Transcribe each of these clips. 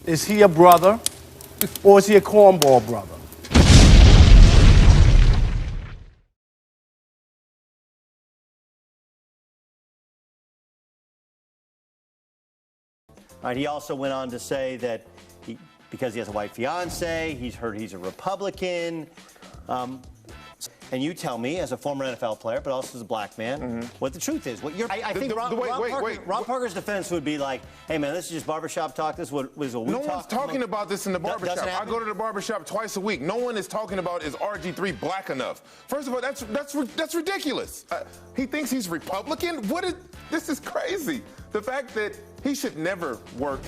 Is he a brother or is he a cornball brother? All right, he also went on to say that because he has a white fiance, he's heard he's a Republican. And you tell me, as a former NFL player, but also as a black man, what the truth is. I think Rob Parker's defense would be like, hey, man, this is just barbershop talk. This was what we No one's talking about this in the barbershop. I go to the barbershop twice a week. No one is talking about is RG3 black enough. First of all, that's ridiculous. He thinks he's Republican? This is crazy. The fact that he should never work.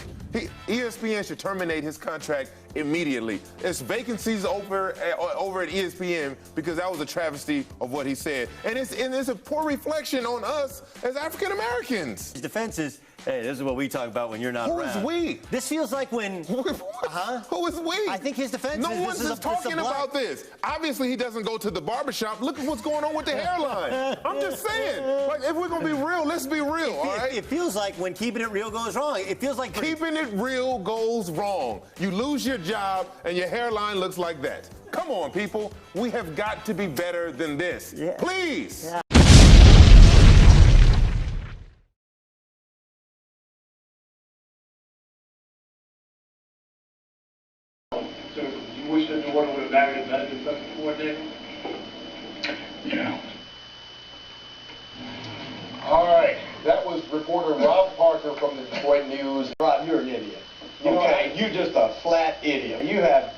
ESPN should terminate his contract immediately. There's vacancies over at ESPN because that was a travesty of what he said. And it's a poor reflection on us as African Americans. His defense is, hey, this is what we talk about when you're not around. Who is we? This feels like when... Who is we? I think his defense No one's just talking about this. Obviously, he doesn't go to the barbershop. Look at what's going on with the hairline. I'm just saying. Like, if we're going to be real, let's be real, all right? It feels like when keeping it real goes wrong. It feels like... Keeping it real goes wrong. You lose your job and your hairline looks like that. Come on, people. We have got to be better than this. Yeah. Please. Yeah. So, you wish that Jordan would have married better than stuff before, David? Yeah. All right. That was reporter Rob Parker from the Detroit News. Rob, you're an idiot. Okay, you're just a flat idiot. You have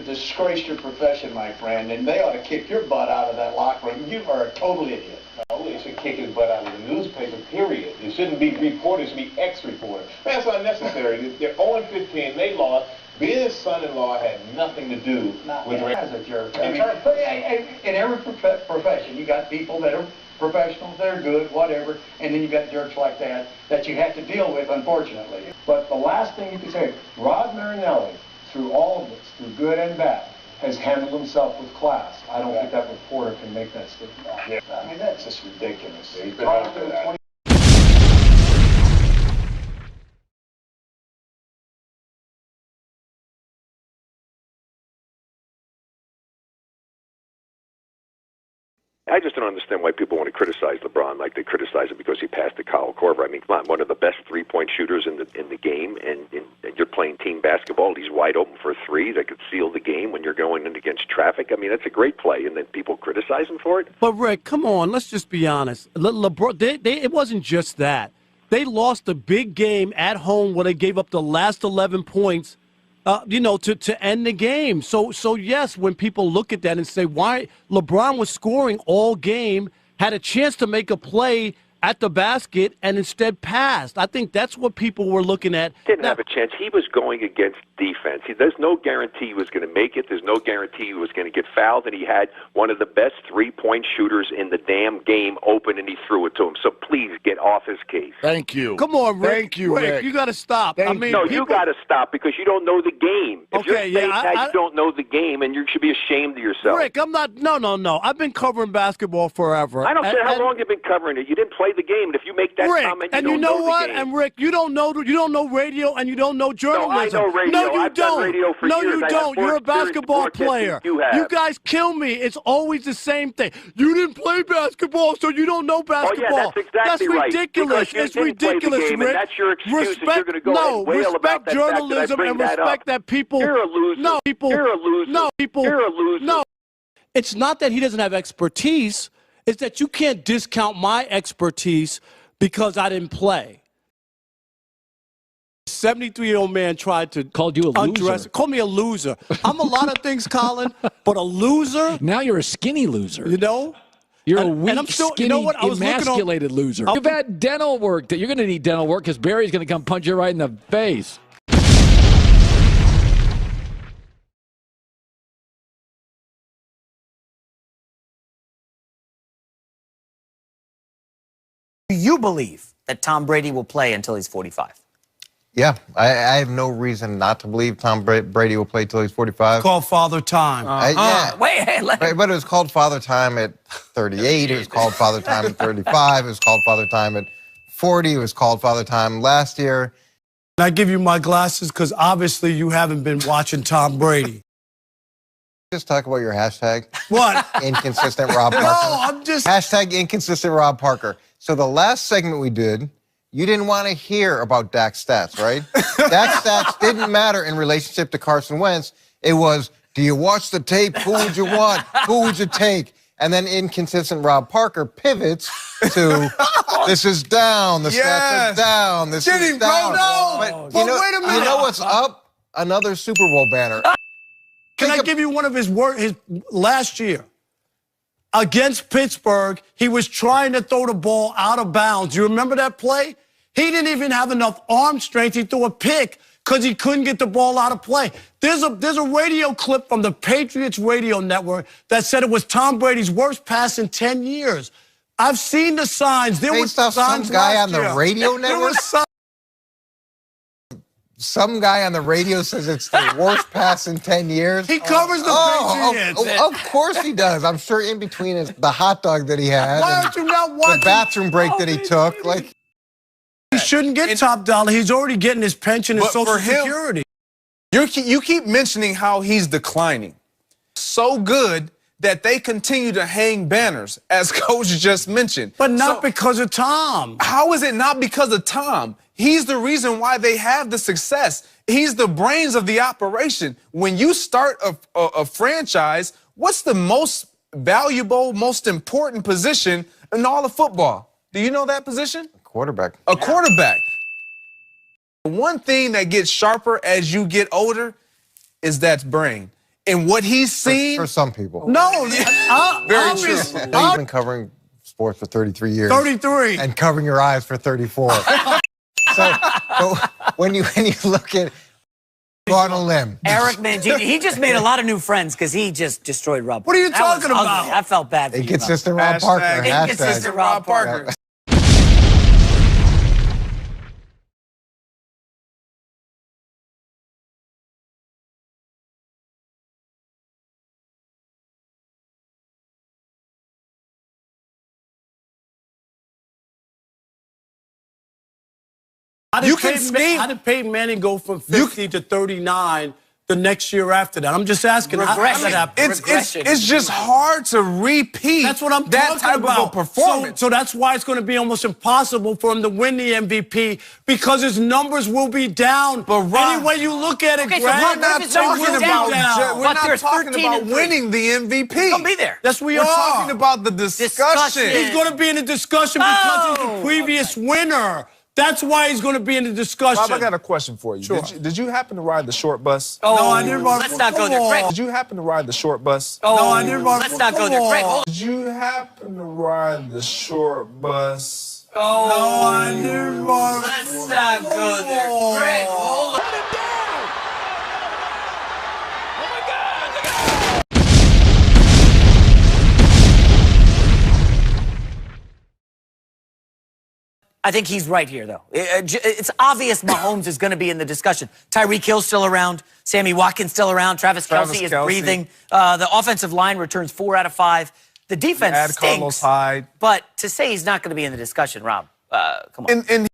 disgraced your profession, my friend, and they ought to kick your butt out of that locker room. You are a total idiot. No, they should kick his butt out of the newspaper, period. It shouldn't be reporters, it should be ex-reporters. That's unnecessary. They're 0-15, they lost. His son-in-law had nothing to do with the as a jerk. In every profession, you got people that are professionals, they're good, whatever, and then you got jerks like that you have to deal with, unfortunately. But the last thing you can say, Rod Marinelli, through all of this, through good and bad, has handled himself with class. I don't think that reporter can make that statement. Yeah. I mean, that's just ridiculous. He's been out for that. I just don't understand why people want to criticize LeBron like they criticize him because he passed to Kyle Korver. I mean, come on, one of the best three-point shooters in the game, and you're playing team basketball. He's wide open for a three that could seal the game when you're going in against traffic. I mean, that's a great play, and then people criticize him for it. But, Rick, come on, let's just be honest. LeBron, it wasn't just that. They lost a big game at home where they gave up the last 11 points, to end the game. So yes, when people look at that and say, why LeBron was scoring all game, had a chance to make a play at the basket and instead passed. I think that's what people were looking at. Didn't have a chance. He was going against defense. There's no guarantee he was going to make it. There's no guarantee he was going to get fouled. And he had one of the best three-point shooters in the damn game open, and he threw it to him. So please get off his case. Thank you. Come on, Rick. Thank you, Rick. You got to stop. You got to stop because you don't know the game. If you're saying that you don't know the game, and you should be ashamed of yourself. Rick, I'm not. No. I've been covering basketball forever. I don't care how long you've been covering it. You didn't play the game. And if you make that Rick, comment, you know what? And Rick, you don't know radio and you don't know journalism. No, I know radio. No, you I've don't. Done radio for no, years. You don't. You're a basketball player. You guys kill me. It's always the same thing. You didn't play basketball, so you don't know basketball. Oh, yeah, that's exactly right. Ridiculous. It's ridiculous, Rick. And that's your excuse. You're going to go and wail about that journalism and respect that people. You're a loser. No, people. You're a loser. No, people. You're a loser. No. It's not that he doesn't have expertise. It's that you can't discount my expertise because I didn't play. 73-year-old man tried to called you a loser. Call me a loser. I'm a lot of things, Colin, but a loser. Now you're a skinny loser. You know. You're a weak, skinny, emasculated loser. You've had dental work. You're going to need dental work because Barry's going to come punch you right in the face. Do you believe that Tom Brady will play until he's 45? Yeah, I have no reason not to believe Tom Brady will play till he's 45. It's called Father Time. Yeah. Wait, but it was called Father Time at 38. It was called Father Time at 35. It was called Father Time at 40. It was called Father Time last year. I give you my glasses because obviously you haven't been watching Tom Brady. Just talk about your hashtag. What? Inconsistent Rob Parker. No, I'm just... Hashtag inconsistent Rob Parker. So the last segment we did, you didn't want to hear about Dak's stats, right? Dak's stats didn't matter in relationship to Carson Wentz. It was, do you watch the tape? Who would you want? Who would you take? And then inconsistent Rob Parker pivots to, this is down, the stats are down, this is down. No. But wait a minute. You know what's up? Another Super Bowl banner. Can I give you one of his last year? Against Pittsburgh, he was trying to throw the ball out of bounds. You remember that play? He didn't even have enough arm strength. He threw a pick because he couldn't get the ball out of play. There's a radio clip from the Patriots radio network that said it was Tom Brady's worst pass in 10 years. I've seen the signs. There was signs some guy on the year. radio network? Some guy on the radio says it's the worst pass in 10 years. He covers the Patriots. Of course he does. I'm sure in between is the hot dog that he had. Why aren't you not watching? The bathroom break that he took. Like, he shouldn't get top dollar. He's already getting his pension and Social Security. You keep mentioning how he's declining. So good that they continue to hang banners, as Coach just mentioned. But not because of Tom. How is it not because of Tom? He's the reason why they have the success. He's the brains of the operation. When you start a franchise, what's the most valuable, most important position in all of football? Do you know that position? quarterback. A quarterback. One thing that gets sharper as you get older is that brain. And what he's seen... For some people. No. Very true. You've been covering sports for 33 years. 33. And covering your eyes for 34. So when you look at... Go on a limb. Eric Mangini, he just made a lot of new friends because he just destroyed Rob Parker. What are you talking about? Ugly. I felt bad for Inconsistent Rob Parker. Inconsistent Rob Parker. How did Peyton Manning go from 50 to 39 the next year after that? I'm just asking. How did that happen? It's just hard to repeat. That's what I'm that talking type about. of a performance. So that's why it's going to be almost impossible for him to win the MVP because his numbers will be down. But Rob, any way you look at it, okay, Greg, so Rob, we're not talking about winning the MVP. He's going to be there. Yes, We're talking about the discussion. He's going to be in the discussion because he's the previous winner. That's why he's going to be in the discussion. Rob, I got a question for you. Sure. Did you happen to ride the short bus? Oh, no, I didn't ride. Let's not go there, Greg. Did you happen to ride the short bus? Oh, no, I didn't ride. Let's not go there, Greg. Hold on. Did you happen to ride the short bus? Oh, no, I didn't ride. Let's not go there, Greg. Hold on. I think he's right here, though. It's obvious Mahomes is going to be in the discussion. Tyreek Hill's still around. Sammy Watkins still around. Travis Kelce is breathing. The offensive line returns 4 out of 5. The defense stinks. Carlos Hyde. But to say he's not going to be in the discussion, Rob, come on.